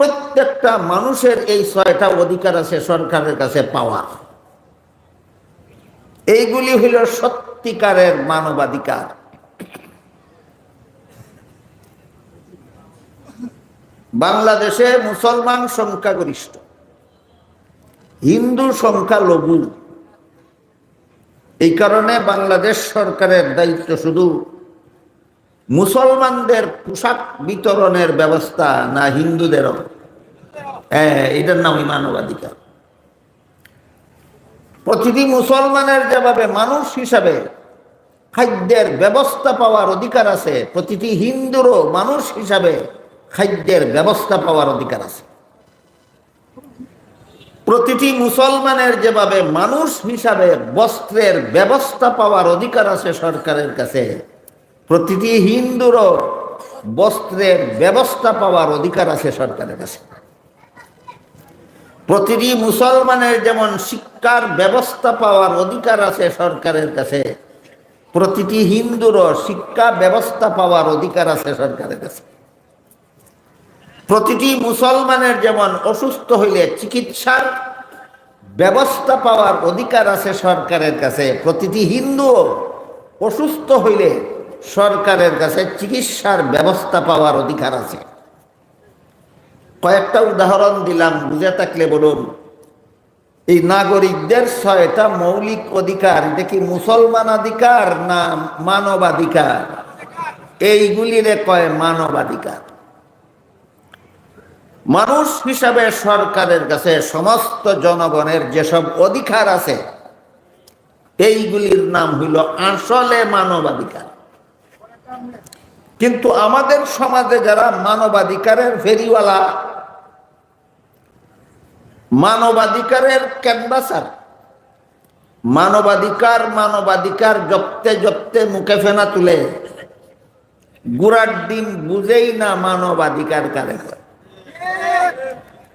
প্রত্যেকটা মানুষের এই 6টা অধিকার আছে সরকারের কাছে পাওয়ার। এইগুলি হইল সত্যিকারের মানবাধিকার। বাংলাদেশে মুসলমান সংখ্যাগরিষ্ঠ, হিন্দু সংখ্যা লঘু। এই কারণে বাংলাদেশ সরকারের দায়িত্ব শুধু মুসলমানদের পোশাক বিতরণের ব্যবস্থা না হিন্দুদেরও। এটার নামই মানবাধিকার। প্রতিটি মুসলমানের যেভাবে মানুষ হিসাবে খাদ্যের ব্যবস্থা পাওয়ার অধিকার আছে, প্রতিটি হিন্দুরও মানুষ হিসাবে খাদ্যের ব্যবস্থা পাওয়ার অধিকার আছে। প্রতিটি মুসলমানের যেভাবে মানুষ হিসাবে বস্ত্রের ব্যবস্থা পাওয়ার অধিকার আছে সরকারের কাছে, প্রতিটি হিন্দুরও বস্ত্রের ব্যবস্থা পাওয়ার অধিকার আছে সরকারের কাছে। প্রতিটি মুসলমানের যেমন শিক্ষার ব্যবস্থা পাওয়ার অধিকার আছে সরকারের কাছে, প্রতিটি হিন্দুরও শিক্ষা ব্যবস্থা পাওয়ার অধিকার আছে সরকারের কাছে। প্রতিটি মুসলমানের যেমন অসুস্থ হইলে চিকিৎসার ব্যবস্থা পাওয়ার অধিকার আছে সরকারের কাছে, প্রতিটি হিন্দু অসুস্থ হইলে সরকারের কাছে চিকিৎসার ব্যবস্থা পাওয়ার অধিকার আছে। কয়েকটা উদাহরণ দিলাম, বুঝে থাকলে বলুন। এই নাগরিকদের 6টা মৌলিক অধিকার, এটা কি মুসলমান অধিকার না মানবাধিকার? এইগুলিরে কয় মানবাধিকার। মানুষ হিসাবে সরকারের কাছে সমস্ত জনগণের যেসব অধিকার আছে এইগুলির নাম হইল আসলে মানবাধিকার। কিন্তু আমাদের সমাজে যারা মানবাধিকারের ফেরিওয়ালা, মানবাধিকারের ক্যানভাসার, মানবাধিকার জপতে জপতে মুখে ফেনা তুলে, গুড়ার ডিম বুঝেই না মানবাধিকার কারে।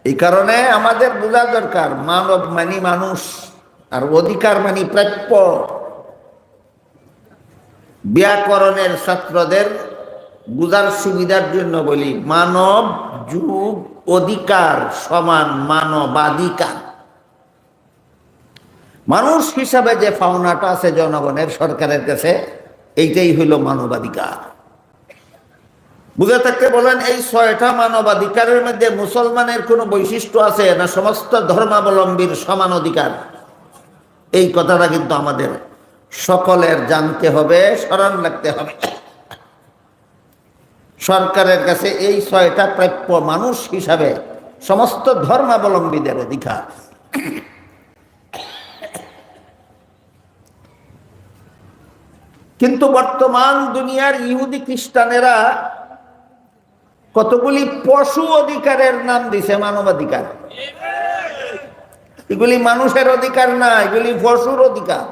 এই কারণে আমাদের বোঝা দরকার মানব মানি মানুষ আর অধিকার মানি প্রাপ্য। ব্যাকরণের ছাত্রদের বুঝার সুবিধার জন্য বলি, মানব যুগ অধিকার সমান মানবাধিকার। মানুষ হিসাবে যে পাওনাটা আছে জনগণের সরকারের কাছে, এইটাই হইল মানবাধিকার। বুঝে থাকতে বলেন, এই 6টা মানবাধিকারের মধ্যে মুসলমানের কোনো বৈশিষ্ট্য আছে না সমস্ত ধর্মাবলম্বীর সমান অধিকার? এই কথাটা কিন্তু আমাদের সকলের জানতে হবে, স্মরণ রাখতে হবে। সরকারের কাছে এই 6টা প্রাপ্য মানুষ হিসাবে সমস্ত ধর্মাবলম্বীদের অধিকার। কিন্তু বর্তমান দুনিয়ার ইহুদি খ্রিস্টানেরা কতগুলি পশু অধিকারের নাম দিছে মানবাধিকার। এগুলি মানুষের অধিকার না, এগুলি পশুর অধিকার।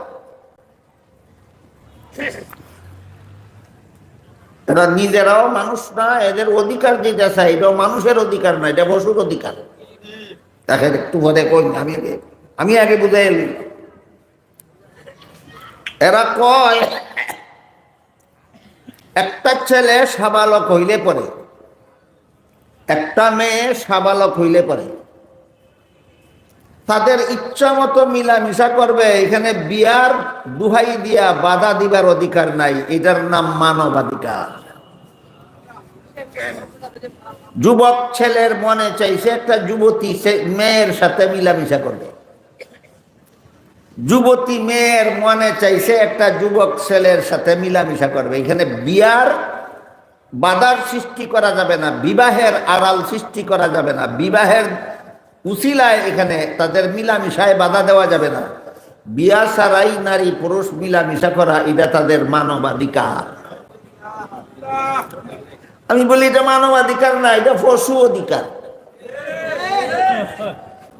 এরা নিজেরাও মানুষ না, এদের অধিকার যেটা চাই এটাও মানুষের অধিকার না, এটা পশুর অধিকার। তাকে একটু পরে কই, আমি আগে বুঝাই এলি। এরা কয় একটা ছেলে সাবালক হইলে পরে, একটা মেয়ে সাবালক হইলে পরে তাদের ইচ্ছা মতো মিলামিশা করবে, এখানে বিয়ার দুহাই দিয়া বাধা দিবার অধিকার নাই। এটার নাম মানবাধিকার। যুবক ছেলের মনে চাইছে একটা যুবতী মেয়ের সাথে মিলামিশা করবে, যুবতী মেয়ের মনে চাইছে একটা যুবক ছেলের সাথে মিলামিশা করবে। এখানে বিয়ার বাধার সৃষ্টি করা যাবে না, বিবাহের আড়াল সৃষ্টি করা যাবে না, বিবাহের উসিলায় এখানে তাদের মিলামিশায় বাধা দেওয়া যাবে না। বিয়া ছাড়াই নারী পুরুষ মিলামিশা করা, এটা তাদের মানবাধিকার। আমি বলি এটা মানবাধিকার না, এটা পশু অধিকার।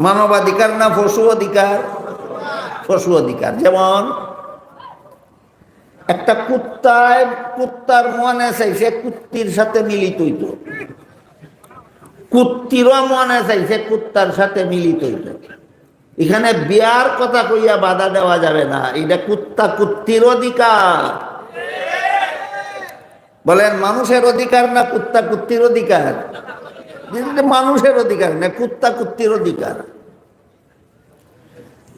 মানবাধিকার না পশু অধিকার? পশু অধিকার। যেমন একটা কুত্তার মনে চাইছে কুত্তির সাথে মিলিত হইত, কুত্তিরও মনে চাইছে কুত্তার সাথে মিলিত হইত। এখানে বিয়ার কথা কইয়া বাধা দেওয়া যাবে না, এটা কুত্তা কুত্তির অধিকার। বলেন মানুষের অধিকার না কুত্তা কুত্তির অধিকার? মানুষের অধিকার না, কুত্তা কুত্তির অধিকার।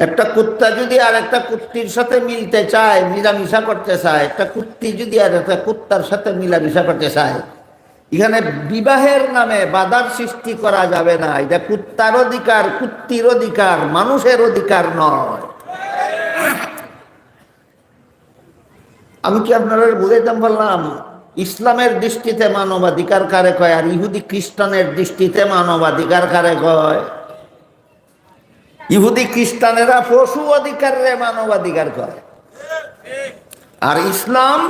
একটা কুত্তা যদি আর একটা কুত্তির সাথে মিলতে চায়, মিলামিশা করতে চায়, একটা কুত্তি যদি আর একটা কুত্তার সাথে মিলামিশা করতে চায়, এখানে বিবাহের নামে বাধার সৃষ্টি করা যাবে না। এটা কুত্তার অধিকার, কুত্তির অধিকার, মানুষের অধিকার নয়। আমি কি আপনারা বুঝাইতাম বললাম? ইসলামের দৃষ্টিতে মানবাধিকার কারে কয়, আর ইহুদি খ্রিস্টানের দৃষ্টিতে মানবাধিকার কারে কয়? ইহুদি খ্রিস্টানেরা পশু অধিকারে মানবাধিকার কয়, আর ইসলাম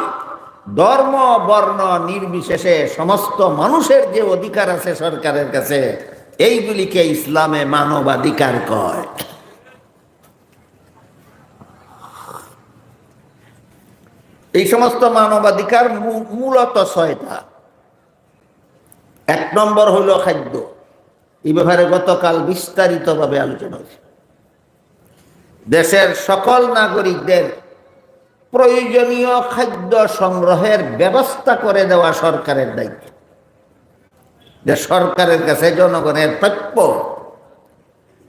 ধর্ম বর্ণ নির্বিশেষে সমস্ত মানুষের যে অধিকার আছে সরকারের কাছে, এইগুলিকে ইসলামে মানবাধিকার কয়। এই সমস্ত মানবাধিকার মূলত 6টা। 1 নম্বর হলো খাদ্য। এই ব্যাপারে গতকাল বিস্তারিতভাবে আলোচনা হয়েছে। দেশের সকল নাগরিকদের প্রয়োজনীয় খাদ্য সংগ্রহের ব্যবস্থা করে দেওয়া সরকারের দায়িত্ব। যে সরকারের কাছে জনগণের প্রাপ্য,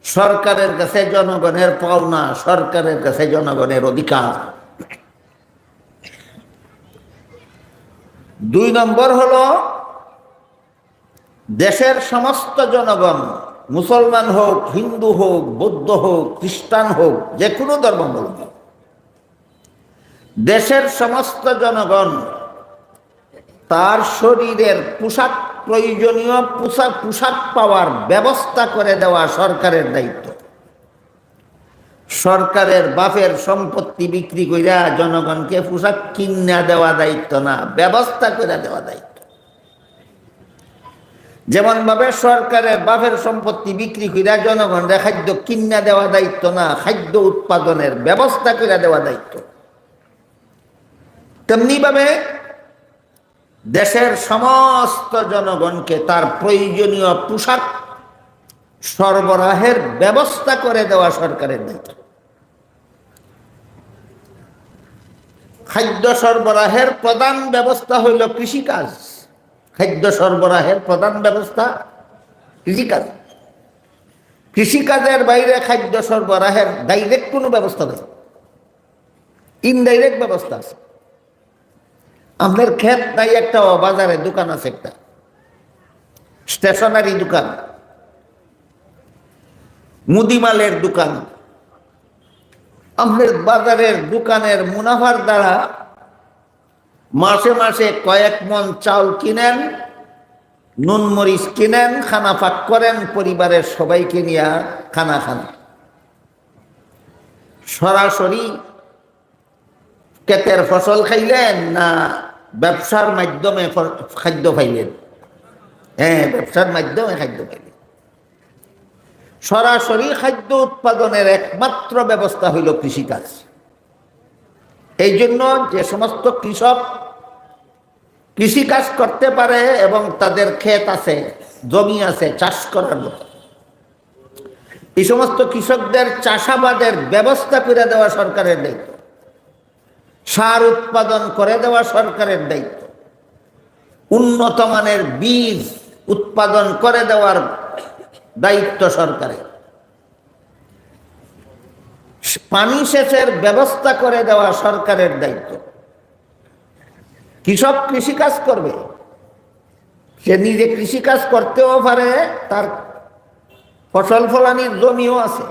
সরকারের কাছে জনগণের পাওনা, সরকারের কাছে জনগণের অধিকার। 2 নম্বর হলো দেশের সমস্ত জনগণ, মুসলমান হোক, হিন্দু হোক, বৌদ্ধ হোক, খ্রিস্টান হোক, যে কোনো ধর্মাবলম্বী, দেশের সমস্ত জনগণ তার শরীরের পোশাক, প্রয়োজনীয় পোশাক পাওয়ার ব্যবস্থা করে দেওয়া সরকারের দায়িত্ব। সরকারের বাপের সম্পত্তি বিক্রি কইরা জনগণকে পোশাক কিনা দেওয়া দায়িত্ব না, ব্যবস্থা করে দেওয়া দায়িত্ব। যেমন ভাবে সরকারের বাপের সম্পত্তি বিক্রি কইরা জনগণের খাদ্য কিনা দেওয়া দায়িত্ব না, খাদ্য উৎপাদনের ব্যবস্থা করে দেওয়া দায়িত্ব। তেমনি ভাবে দেশের সমস্ত জনগণকে তার প্রয়োজনীয় পোশাক সরবরাহের ব্যবস্থা করে দেওয়া সরকারের দায়িত্ব। খাদ্য সরবরাহের প্রধান ব্যবস্থা হইল কৃষিকাজ। খাদ্য সরবরাহের প্রধান ব্যবস্থা কৃষিকাজ। কৃষিকাজের বাইরে খাদ্য সরবরাহের ডাইরেক্ট কোনো ব্যবস্থা নেই, ইনডাইরেক্ট ব্যবস্থা আছে। আমাদের ক্ষেত নাই, একটা বাজারে দোকান আছে, একটা স্টেশনারি দোকান, মুদিমালের দোকান। আমাদের বাজারের দোকানের মুনাফার দ্বারা মাসে মাসে কয়েক মন চাউল কিনেন, নুন মরিচ কিনেন, খানা পাক করেন, পরিবারের সবাইকে নিয়ে খানা খান। সরাসরি ক্ষেতের ফসল খাইলেন না ব্যবসার মাধ্যমে খাদ্য খাইলেন? হ্যাঁ, ব্যবসার মাধ্যমে খাদ্য খাইলেন। সরাসরি খাদ্য উৎপাদনের একমাত্র ব্যবস্থা হইল কৃষিকাজ। এই জন্য যে সমস্ত কৃষক কৃষিকাজ করতে পারে এবং তাদের ক্ষেত আছে, জমি আছে চাষ করার মতো, এই সমস্ত কৃষকদের চাষাবাদের ব্যবস্থা করে দেওয়া সরকারের দায়িত্ব। সার উৎপাদন করে দেওয়া সরকারের দায়িত্ব। উন্নত মানের বীজ উৎপাদন করে দেওয়ার দায়িত্ব সরকারের। পানি সেচের ব্যবস্থা করে দেওয়া সরকারের দায়িত্ব। কৃষক কৃষিকাজ করবে, সে নিজে কৃষিকাজ করতেও পারে, তার ফসল ফলানির জমিও আছে,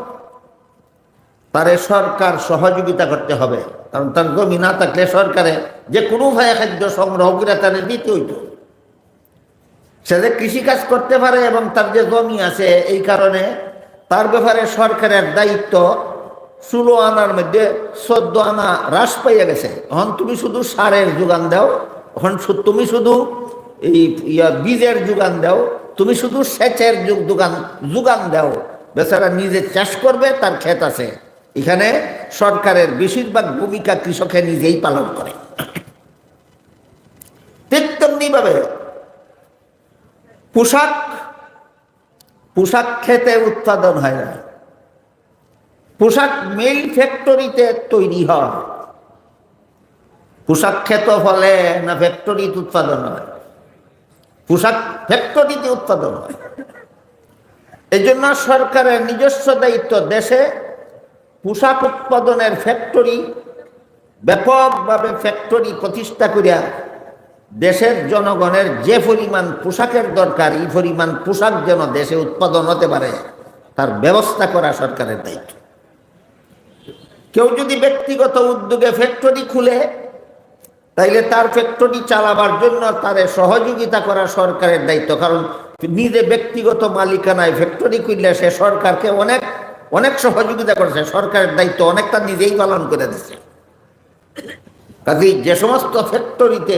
তারে সরকার সহযোগিতা করতে হবে। কারণ তার জমি না থাকলে সরকারে যে কোনো ভাবে খাদ্য সংগ্রহ করে তাদের দিতে হইত। সে যে কৃষিকাজ করতে পারে এবং তার যে জমি আছে, এই কারণে তার ব্যাপারে সরকারের দায়িত্ব 16 আনার মধ্যে 14 আনা হ্রাস পাইয়া গেছে। এখন তুমি শুধু সারের যোগান দাও, এখন তুমি শুধু এই বীজের যোগান দাও, তুমি শুধু সেচের যোগান দাও, বেচারা নিজে চাষ করবে, তার ক্ষেত আছে। এখানে সরকারের বেশিরভাগ ভূমিকা কৃষকের নিজেই পালন করে। ঠিক তেমনি ভাবে পোশাক ক্ষেতে উৎপাদন হয় না, পোশাক মিল ফ্যাক্টরিতে তৈরি হয়। পোশাক ক্ষেত ফলে না ফ্যাক্টরিতে উৎপাদন হয়? পোশাক ফ্যাক্টরিতে উৎপাদন হয়। এই জন্য সরকারের নিজস্ব দায়িত্ব দেশে পোশাক উৎপাদনের ফ্যাক্টরি, ব্যাপকভাবে ফ্যাক্টরি প্রতিষ্ঠা করিয়া দেশের জনগণের যে পরিমাণ পোশাকের দরকার, এই পরিমাণ পোশাক যেন দেশে উৎপাদন হতে পারে তার ব্যবস্থা করা সরকারের দায়িত্ব। কেউ যদি ব্যক্তিগত উদ্যোগে ফ্যাক্টরি খুলে, তাইলে তার ফ্যাক্টরি চালাবার জন্য তারে সহযোগিতা করা সরকারের দায়িত্ব। কারণ নিজে ব্যক্তিগত মালিকানায় ফ্যাক্টরি খুললে সে সরকারকে অনেক অনেক সহযোগিতা করেছে, সরকারের দায়িত্ব অনেকটা নিজেই পালন করে দিচ্ছে। কাজেই যে সমস্ত ফ্যাক্টরিতে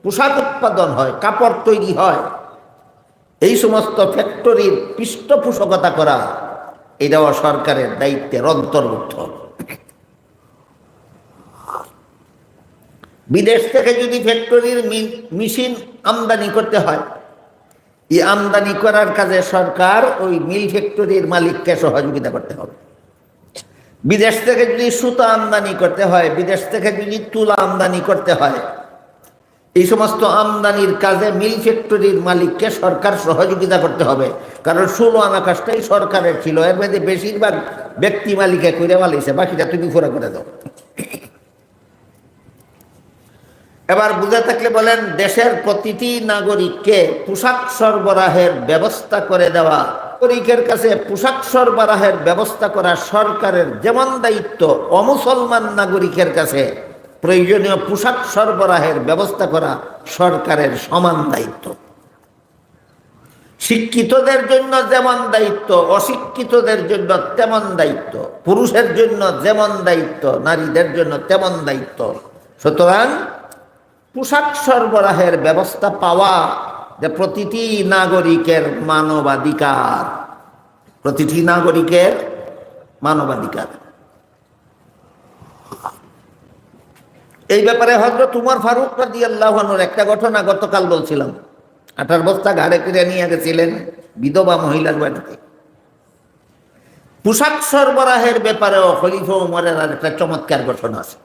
পোশাক উৎপাদন হয়, কাপড় তৈরি হয়, এই সমস্ত ফ্যাক্টরির পৃষ্ঠপোষকতা করা এটাও সরকারের দায়িত্বের অন্তর্ভুক্ত। বিদেশ থেকে যদি ফ্যাক্টরির মেশিন আমদানি করতে হয়, এই আমদানি করার কাজে সরকার ওই মিল ফ্যাক্টরির মালিককে সহযোগিতা করতে হবে। বিদেশ থেকে যদি সুতা আমদানি করতে হয়, বিদেশ থেকে যদি তুলা আমদানি করতে হয়, এই সমস্ত আমদানির কাজে মিল ফ্যাক্টরির মালিককে সরকার সহযোগিতা করতে হবে। কারণ 16 আনা কাজটাই সরকারের ছিল, এর মধ্যে বেশিরভাগ ব্যক্তি মালিকে করে মালিছে, বাকিটা তুমি পুরা করে দাও। এবার বুঝে থাকলে বলেন, দেশের প্রতিটি নাগরিককে পোশাক সরবরাহের ব্যবস্থা করে দেওয়া, নাগরিকের কাছে পোশাক সরবরাহের ব্যবস্থা করা সরকারের যেমন দায়িত্ব, অমুসলমান নাগরিকের কাছে প্রয়োজনীয় পোশাক সরবরাহের ব্যবস্থা করা সরকারের সমান দায়িত্ব। শিক্ষিতদের জন্য যেমন দায়িত্ব, অশিক্ষিতদের জন্য তেমন দায়িত্ব, পুরুষের জন্য যেমন দায়িত্ব, নারীদের জন্য তেমন দায়িত্ব। সুতরাং পোশাক সরবরাহের ব্যবস্থা পাওয়া যে প্রতিটি নাগরিকের মানবাধিকার, প্রতিটি নাগরিকের মানবাধিকার। এই ব্যাপারে হযরত উমর ফারুক রাদিয়াল্লাহু আনহুর একটা ঘটনা গতকাল বলছিলাম। 18 বস্তা ঘাড়ে করে নিয়ে গেছিলেন বিধবা মহিলার বাড়িতে। পোশাক সরবরাহের ব্যাপারেও খলিফা উমরের আর একটা চমৎকার ঘটনা আছে।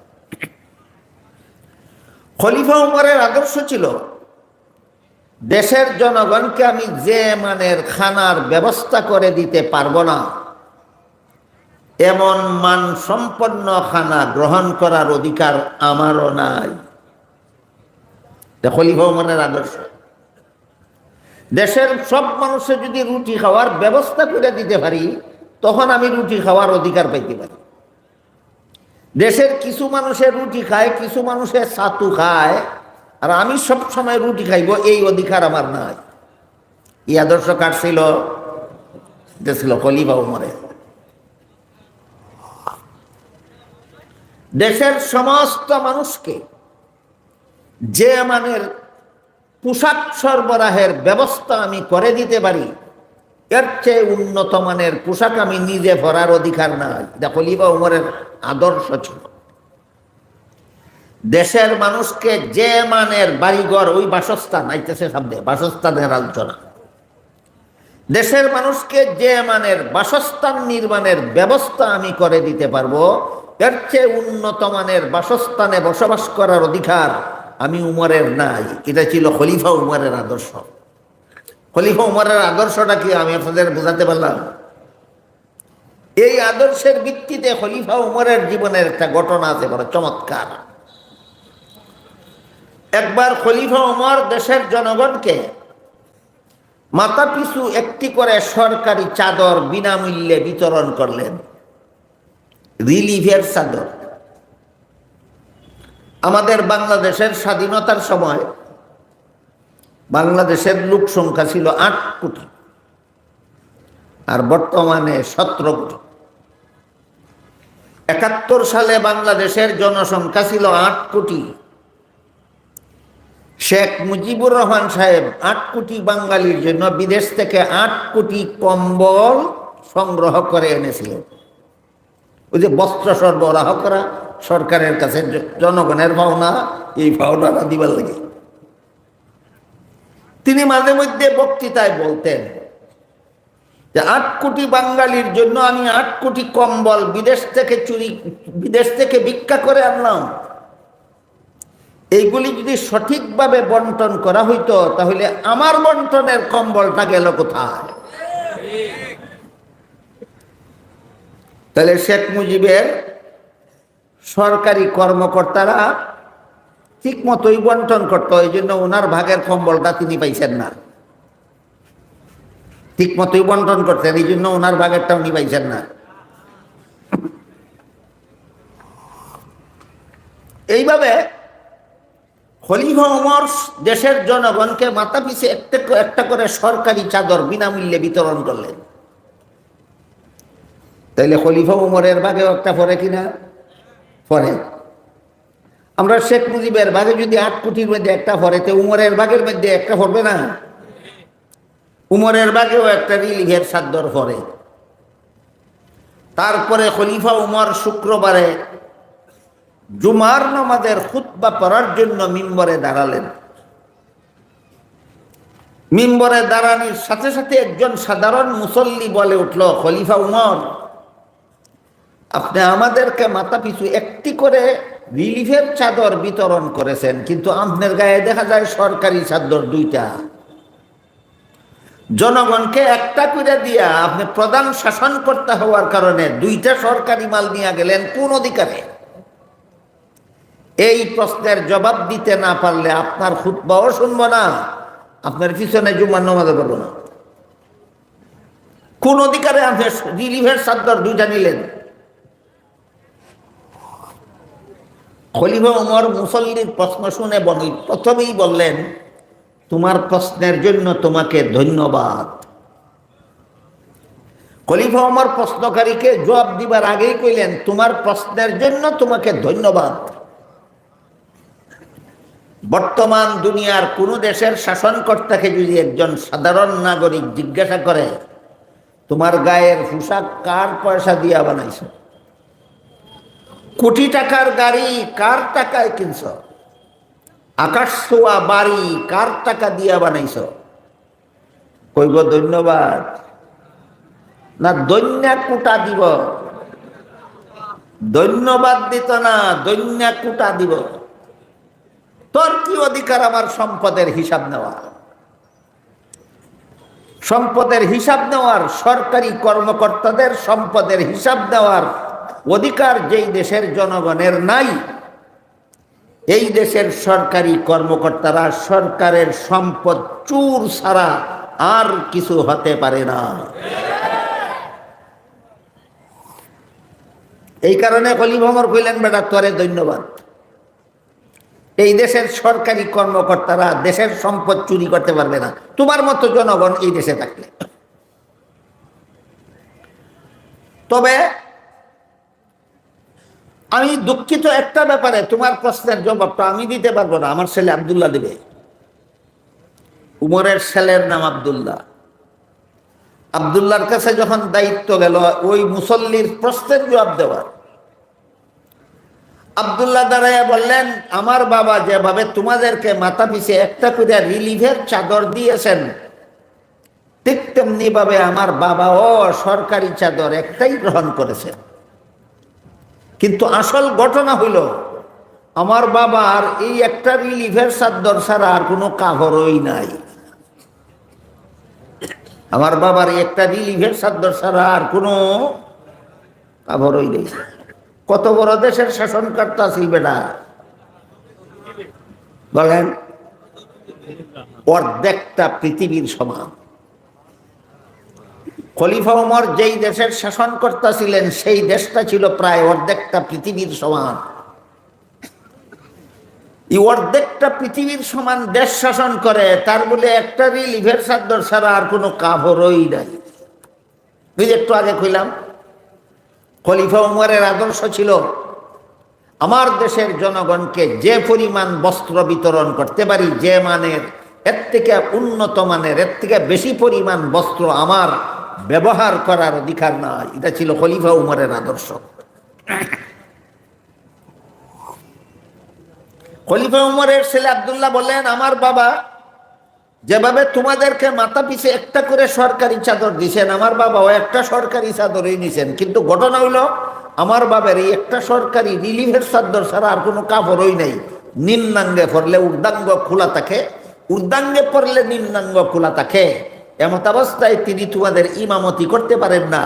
খলিফা উমরের আদর্শ ছিল, দেশের জনগণকে আমি যে মানের খানার ব্যবস্থা করে দিতে পারবো না, এমন মান সম্পন্ন খানা গ্রহণ করার অধিকার আমারও নাই। খলিফা উমরের আদর্শ। দেশের সব মানুষের যদি রুটি খাওয়ার ব্যবস্থা করে দিতে পারি, তখন আমি রুটি খাওয়ার অধিকার পাইতে পারি। দেশের কিছু মানুষের রুটি খায়, কিছু মানুষের ছাতু খায়, আর আমি সব সময় রুটি খাইব, এই অধিকার আমার নাই। এই আদর্শ কার ছিল? ছিল খলিফা উমরের। দেশের সমস্ত মানুষকে যে মানের পোশাক সরবরাহের ব্যবস্থা আমি করে দিতে পারি, এর চেয়ে উন্নত মানের পোশাক আমি নিজে পরার অধিকার নাই। এটা খলিফা উমরের আদর্শ ছিল। দেশের মানুষকে যে মানের বাড়িঘর, ওই বাসস্থান আইতেছে সামনে, বাসস্থানের আলোচনা। দেশের মানুষকে যে মানের বাসস্থান নির্মাণের ব্যবস্থা আমি করে দিতে পারবো, এর চেয়ে উন্নত মানের বাসস্থানে বসবাস করার অধিকার আমি উমরের নাই। এটা ছিল খলিফা উমরের আদর্শ। খলিফা উমরের আদর্শটা কি আমি আপনাদের বোঝাতে পারলাম? এই আদর্শের ভিত্তিতে খলিফা উমরের জীবনের একটা ঘটনা আছে, বড় চমৎকার। একবার খলিফা উমর দেশের জনগণকে মাথা পিছু একটি করে সরকারি চাদর বিনামূল্যে বিতরণ করলেন, রিলিফের চাদর। আমাদের বাংলাদেশের স্বাধীনতার সময় বাংলাদেশের লোক সংখ্যা ছিল 8 কোটি, আর বর্তমানে 17 কোটি। 71 সালে বাংলাদেশের জনসংখ্যা ছিল 8 কোটি। শেখ মুজিবুর রহমান সাহেব 8 কোটি বাঙালির জন্য বিদেশ থেকে 8 কোটি কম্বল সংগ্রহ করে এনেছিলেন। ওই যে বস্ত্র সরবরাহ করা সরকারের কাছে জনগণের পাওনা, এই পাওনাটা দিবার লাগে। তিনি মাঝে মধ্যে বক্তৃতায় বলতেন যে 8 কোটি বাঙালির জন্য আমি 8 কোটি কম্বল বিদেশ থেকে ভিক্ষা করে আনলাম। এইগুলি যদি সঠিকভাবে বন্টন করা হইতো তাহলে আমার বন্টনের কম্বলটা গেল কোথায়? তাহলে শেখ মুজিবের সরকারি কর্মকর্তারা ঠিক মতোই বন্টন করতো, এই জন্য ওনার ভাগের কম্বলটা তিনি পাইছেন না। ঠিক মতোই বন্টন করতেন, এই জন্য ওনার ভাগেরটা উনি পাইছেন না। এইভাবে খলিফা ওমর দেশের জনগণকে মাথা পিছে একটা করে সরকারি চাদর বিনামূল্যে বিতরণ করলেন। তাইলে খলিফা ওমরের ভাগেও একটা পড়ে কিনা? পড়ে। আমরা শেখ মুজিবের ভাগে যদি 8 কোটির মধ্যে একটা পড়ে, তো উমরের ভাগের মধ্যে একটা পড়বে না? উমরের ভাগেও একটা রিলিফের চাদর পড়ে। তারপরে খলিফা উমর শুক্রবারে জুমার নামাজের খুতবা পড়ার জন্য মিম্বরে দাঁড়ালেন। মিম্বরে দাঁড়ানোর সাথে সাথে একজন সাধারণ মুসল্লি বলে উঠল, খলিফা উমর, আপনি আমাদেরকে মাথা পিছু একটি করে রিলিফের চাদর বিতরণ করেছেন, কিন্তু আপনার গায়ে দেখা যায় সরকারি চাদর 2টা। জনগণকে একটা করে দিয়া আপনি প্রধান শাসনকর্তা হওয়ার কারণে 2টা সরকারি মাল নিয়ে গেলেন কোন অধিকারে? এই প্রশ্নের জবাব দিতে না পারলে আপনার খুতবাও শুনবো না, আপনার পিছনে জুমার নামাজও পড়বো না। কোন অধিকারে আপনি রিলিফের চাদর 2টা নিলেন? খলিফা ওমর মুসল্লির প্রশ্ন শুনে প্রথমেই বললেন, তোমার প্রশ্নের জন্য তোমাকে ধন্যবাদ। খলিফা ওমর প্রশ্নকারীকে জবাব দিবার আগেই কইলেন, তোমার প্রশ্নের জন্য তোমাকে ধন্যবাদ। বর্তমান দুনিয়ার কোন দেশের শাসনকর্তাকে যদি একজন সাধারণ নাগরিক জিজ্ঞাসা করে, তোমার গায়ের পোশাক কার পয়সা দিয়া বানাইছ? কোটি টাকার গাড়ি কার টাকায় কিনছ? আকাশ ছোঁয়া বাড়ি কার টাকা দিয়া বানাইছ? কইব ধন্যবাদ না দৈন্যা কুটা দিব? ধন্যবাদ দিত না, দৈন্যা কুটা দিব। তোর কি অধিকার আমার সম্পদের হিসাব নেওয়া? সম্পদের হিসাব নেওয়ার, সরকারি কর্মকর্তাদের সম্পদের হিসাব দেওয়ার অধিকার যেই দেশের জনগণের নাই, এই দেশের সরকারি কর্মকর্তারা সরকারের সম্পদ চুর ছাড়া আর কিছু হতে পারে না। এই কারণে খলিফা ওমর কইলেন, বেটা তোরে ধন্যবাদ। এই দেশের সরকারি কর্মকর্তারা দেশের সম্পদ চুরি করতে পারবে না, তোমার মতো জনগণ এই দেশে থাকলে। তবে আমি দুঃখিত একটা ব্যাপারে, তোমার প্রশ্নের জবাবটা আমি দিতে পারবো না, আমার ছেলে আব্দুল্লাহ দিবে। উমরের ছেলের নাম আব্দুল্লাহ। আব্দুল্লাহর কাছে যখন দায়িত্ব গেল ওই মুসল্লির প্রশ্নের জবাব দেওয়ার, আব্দুল্লাহ দাঁড়াইয়া বললেন, আমার বাবা যেভাবে তোমাদেরকে মাথা পিছে একটা করে রিলিফের চাদর দিয়েছেন, ঠিক তেমনি ভাবে আমার বাবাও সরকারি চাদর একটাই গ্রহণ করেছে। কিন্তু আসল ঘটনা হইল, আমার বাবার এই একটা রিলিফের চাদর ছাড়া আর কোনো কাপড়ই নাই। আমার বাবার একটা রিলিফের চাদর ছাড়া আর কোনো কাপড়ই নেই। কত বড় দেশের শাসনকর্তা ছিল বেটা, বলেন? অর্ধেকটা পৃথিবীর সমান। খলিফা ওমর যেই দেশের শাসনকর্তা ছিলেন, সেই দেশটা ছিল প্রায় অর্ধেকটা পৃথিবীর সমান। এই অর্ধেকটা পৃথিবীর সমান দেশ শাসন করে, তার বলে একটা রিলিফের চাদর ছাড়া আর কোনো কাপড়ই নাই। একটু আগে কইলাম, খলিফা ওমরের আদর্শ ছিল, আমার দেশের জনগণকে যে পরিমাণ বস্ত্র বিতরণ করতে পারি, যে মানের, এর থেকে উন্নত মানের, এর থেকে বেশি পরিমাণ বস্ত্র আমার ব্যবহার করার অধিকার নাই। এটা ছিল খলিফা উমরের আদর্শ। খলিফা উমরের ছেলে আব্দুল্লাহ বললেন, আমার বাবা যেভাবে তোমাদেরকে মাথা পিছে একটা করে সরকারি চাদর দিছেন, আমার বাবাও একটা সরকারি চাদরই নিছেন। কিন্তু ঘটনা হইল, আমার বাবার এই একটা সরকারি রিলিফের চাদর ছাড়া আর কোনো কাপড়ই নাই। নিম্নাঙ্গে পড়লে ঊর্ধ্বাঙ্গ খোলা থাকে, ঊর্ধ্বাঙ্গে পড়লে নিম্নাঙ্গ খোলা থাকে। এমত অবস্থায় তিনি তোমাদের ইমামতি করতে পারেন না।